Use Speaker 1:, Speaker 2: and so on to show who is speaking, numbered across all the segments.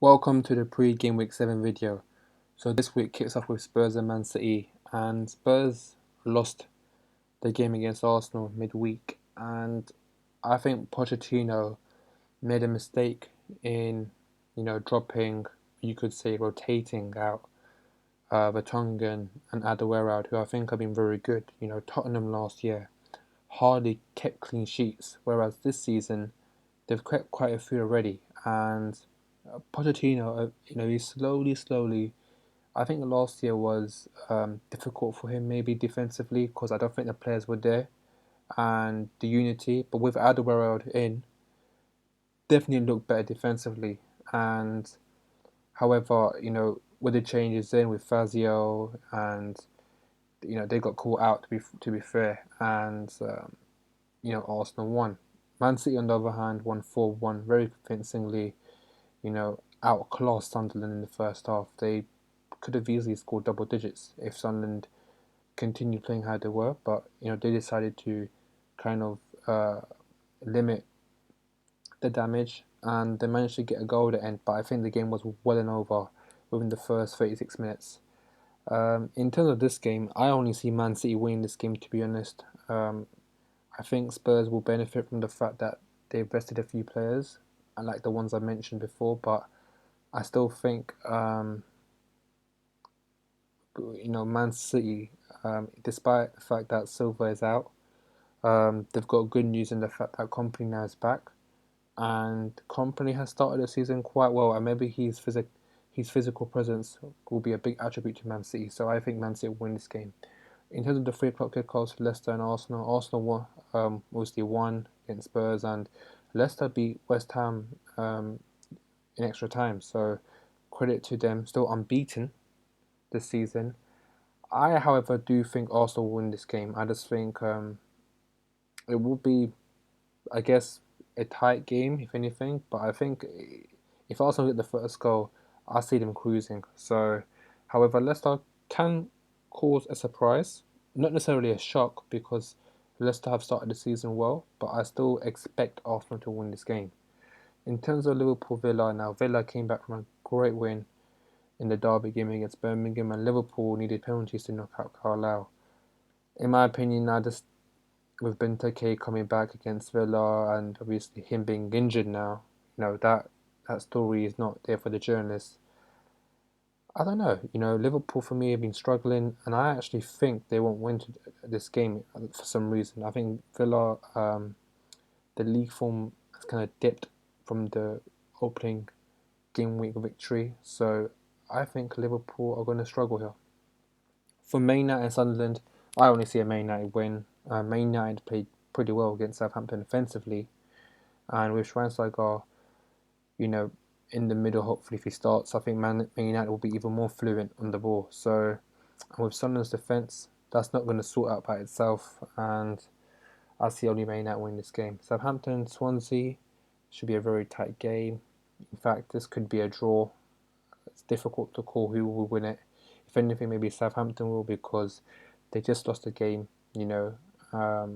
Speaker 1: Welcome to the pre-game week 7 video. So this week kicks off with Spurs and Man City, and Spurs lost the game against Arsenal midweek, and I think Pochettino made a mistake in, dropping, you could say, rotating out Vertonghen and Alderweireld, who I think have been very good. Tottenham last year hardly kept clean sheets, whereas this season they've kept quite a few already, and Pochettino, he's slowly. I think last year was difficult for him, maybe defensively, because I don't think the players were there and the unity. But with Alderweireld in, definitely looked better defensively. And however, with the changes in with Fazio and they got caught out to be fair, and Arsenal won. Man City on the other hand won 4-1 very convincingly. Outclassed Sunderland in the first half. They could have easily scored double digits if Sunderland continued playing how they were, but they decided to kind of limit the damage, and they managed to get a goal at the end. But I think the game was well and over within the first 36 minutes. In terms of this game, I only see Man City winning this game, to be honest. I think Spurs will benefit from the fact that they've rested a few players, like the ones I mentioned before, but I still think, Man City, despite the fact that Silva is out, they've got good news in the fact that Kompany now is back, and Kompany has started the season quite well, and maybe his physical presence will be a big attribute to Man City. So I think Man City will win this game. In terms of the 3 o'clock kickoffs, Leicester and Arsenal won, obviously won against Spurs, and Leicester beat West Ham in extra time. So credit to them, still unbeaten this season. I, however, do think Arsenal will win this game. I just think it will be, I guess, a tight game, if anything. But I think if Arsenal get the first goal, I see them cruising. So, however, Leicester can cause a surprise. Not necessarily a shock, because Leicester have started the season well, but I still expect Arsenal to win this game. In terms of Liverpool Villa, now Villa came back from a great win in the derby game against Birmingham, and Liverpool needed penalties to knock out Carlisle. In my opinion, now just with Benteke coming back against Villa, and obviously him being injured now, that story is not there for the journalists. I don't know. Liverpool for me have been struggling, and I actually think they won't win this game for some reason. I think Villa, the league form has kind of dipped from the opening game week victory, so I think Liverpool are going to struggle here. For Man United and Sunderland, I only see a Man United win. Man United played pretty well against Southampton offensively, and with Schweinsteiger, in the middle, hopefully if he starts, I think Man United will be even more fluent on the ball. So, and with Sunderland's defence, that's not going to sort out by itself, and I see only Man United win this game. Southampton, Swansea should be a very tight game. In fact, this could be a draw. It's difficult to call who will win it. If anything, maybe Southampton will, because they just lost a game, at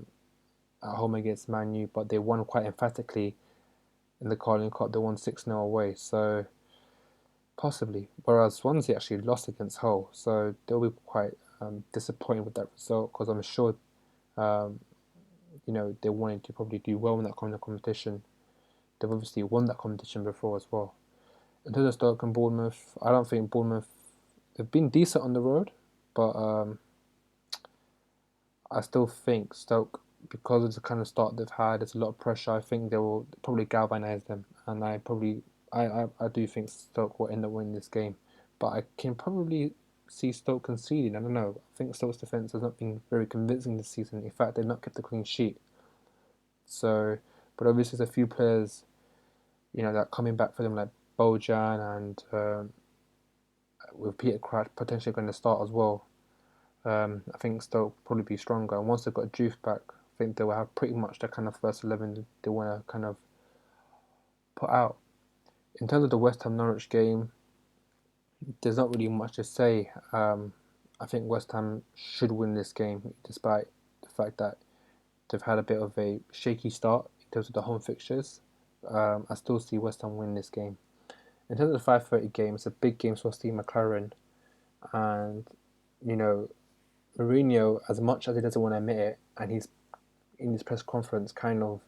Speaker 1: home against Man U, but they won quite emphatically in the Carling Cup. They won 6-0 away, so possibly. Whereas Swansea actually lost against Hull, so they'll be quite disappointed with that result, because I'm sure, they wanted to probably do well in that kind of competition. They've obviously won that competition before as well. In terms of Stoke and Bournemouth, I don't think Bournemouth, they've been decent on the road, but I still think Stoke, because of the kind of start they've had, there's a lot of pressure. I think they will probably galvanise them, and I do think Stoke will end up winning this game. But I can probably see Stoke conceding. I don't know. I think Stoke's defence has not been very convincing this season. In fact, they've not kept a clean sheet. So, but obviously there's a few players, that are coming back for them, like Bojan, and with Peter Crouch potentially going to start as well. I think Stoke will probably be stronger. And once they've got Juve back, I think they will have pretty much the kind of first 11 they want to kind of put out. In terms of the West Ham Norwich game, there's not really much to say. I think West Ham should win this game, despite the fact that they've had a bit of a shaky start in terms of the home fixtures. I still see West Ham win this game. In terms of the 5:30 game, it's a big game for Steve McLaren, and you know Mourinho, as much as he doesn't want to admit it, and he's in his press conference, kind of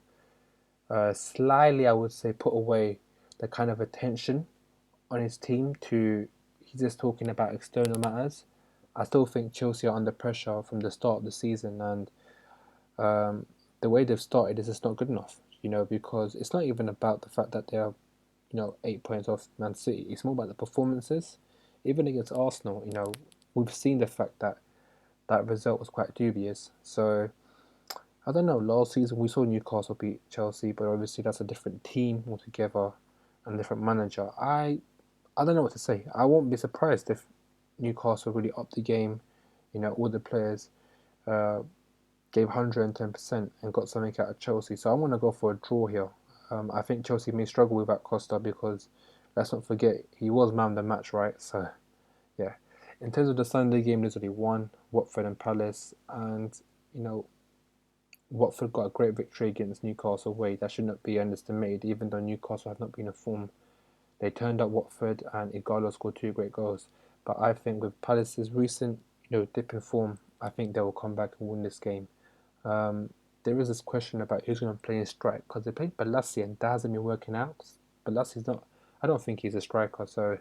Speaker 1: slyly, I would say, put away the kind of attention on his team to he's just talking about external matters. I still think Chelsea are under pressure from the start of the season, and um, the way they've started is just not good enough. Because it's not even about the fact that they are, 8 points off Man City. It's more about the performances. Even against Arsenal, we've seen the fact that that result was quite dubious. So I don't know. Last season we saw Newcastle beat Chelsea, but obviously that's a different team altogether and a different manager. I don't know what to say. I won't be surprised if Newcastle really upped the game. All the players uh, gave 110% and got something out of Chelsea. So I want to go for a draw here. I think Chelsea may struggle without Costa because let's not forget he was man of the match, right? So yeah. In terms of the Sunday game, there's only one: Watford and Palace, and you know Watford got a great victory against Newcastle away. That should not be underestimated, even though Newcastle have not been in form. They turned up Watford and Igalo scored two great goals. But I think with Palace's recent, dip in form, I think they will come back and win this game. Um, there is this question about who's going to play in strike because they played Balassi and that hasn't been working out. Balassi's not. I don't think he's a striker. So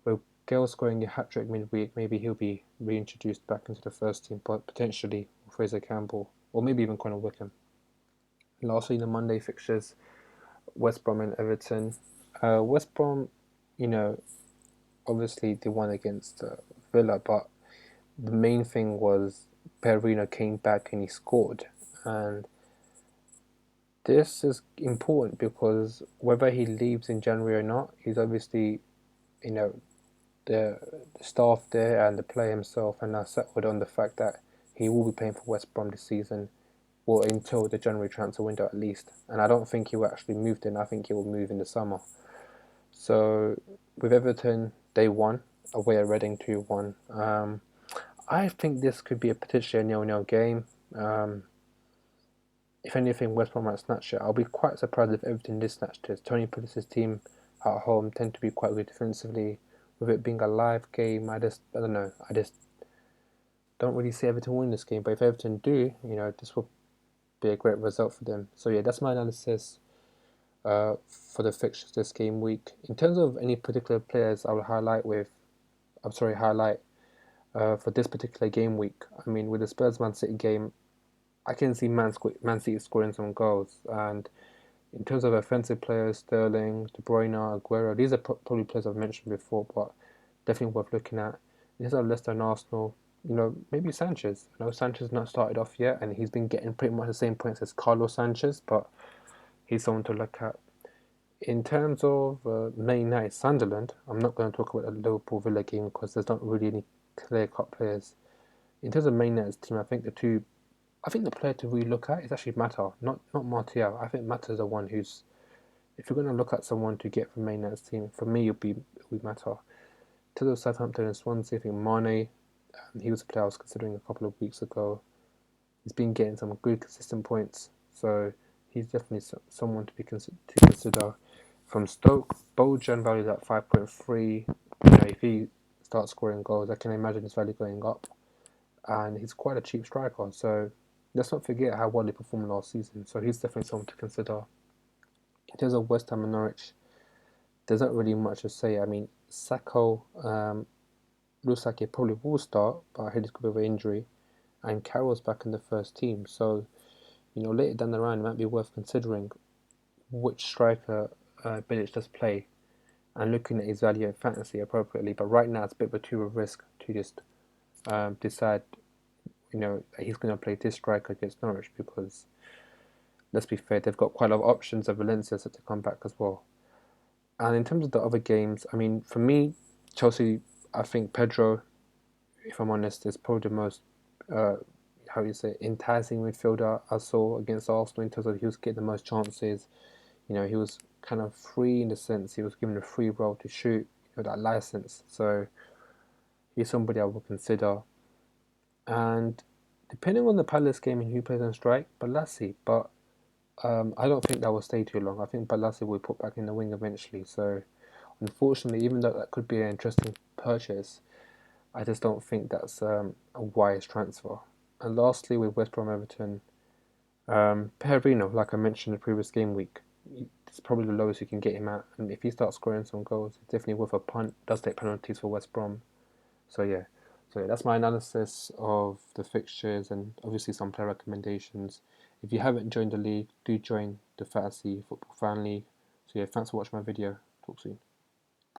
Speaker 1: with Gale scoring a hat trick midweek, maybe he'll be reintroduced back into the first team, but potentially Fraser Campbell or maybe even Conor Wickham. Lastly, the Monday fixtures: West Brom and Everton. West Brom, you know, obviously they won against Villa, but the main thing was Perino came back and he scored. And this is important because whether he leaves in January or not, he's obviously, you know, the staff there and the player himself are now settled on the fact that he will be playing for West Brom this season, or until the January transfer window at least. And I don't think he will actually move then. I think he will move in the summer. So with Everton, they won away at Reading 2-1. I think this could be a potentially a nil-nil game. If anything, West Brom might snatch it. I'll be quite surprised if Everton did snatch this. Tony Pulis's team at home tend to be quite good defensively. With it being a live game, I don't know. I just don't really see Everton win this game. But if Everton do, this will be a great result for them. So yeah, that's my analysis for the fixtures this game week. In terms of any particular players, I will highlight for this particular game week. I mean, with the Spurs Man City game, I can see Man City scoring some goals. And in terms of offensive players, Sterling, De Bruyne, Aguero, these are probably players I've mentioned before, but definitely worth looking at. In terms of Leicester and Arsenal, maybe Sanchez. I know Sanchez not started off yet, and he's been getting pretty much the same points as Carlos Sanchez, but he's someone to look at. In terms of Man United Sunderland, I'm not going to talk about the Liverpool Villa game because there's not really any clear cut players. In terms of Man United's team, I think the player to really look at is actually Mata, not Martial. I think Mata's the one who's, if you're going to look at someone to get from Man United's team, for me it'll be Mata. In terms of Southampton and Swansea, I think Mane, he was a player I was considering a couple of weeks ago. He's been getting some good consistent points, so he's definitely someone to consider. From Stoke, Bojan valued at 5.3. If he starts scoring goals, I can imagine his value going up. And he's quite a cheap striker, so let's not forget how well he performed last season. So he's definitely someone to consider. In terms of West Ham and Norwich, there's not really much to say. I mean, Sacco looks like he probably will start, but I heard he's got a bit of an injury. And Carroll's back in the first team, so later down the line, it might be worth considering which striker Bilic does play and looking at his value in fantasy appropriately. But right now, it's a bit of a too of risk to just decide, he's going to play this striker against Norwich because, let's be fair, they've got quite a lot of options of Valencia set to come back as well. And in terms of the other games, I mean, for me, Chelsea, I think Pedro, if I'm honest, is probably the most enticing midfielder I saw against Arsenal in terms of he was getting the most chances. He was kind of free in the sense he was given a free role to shoot, that license. So he's somebody I would consider. And depending on the Palace game and who plays on strike, Balassi. But I don't think that will stay too long. I think Balassi will be put back in the wing eventually. So Unfortunately, even though that could be an interesting purchase, I just don't think that's a wise transfer. And lastly, with West Brom Everton, Perarino, like I mentioned in the previous game week, it's probably the lowest you can get him at. And if he starts scoring some goals, it's definitely worth a punt. Does take penalties for West Brom. So yeah, that's my analysis of the fixtures and obviously some player recommendations. If you haven't joined the league, do join the Fantasy Football Fan League. So yeah, thanks for watching my video. Talk soon.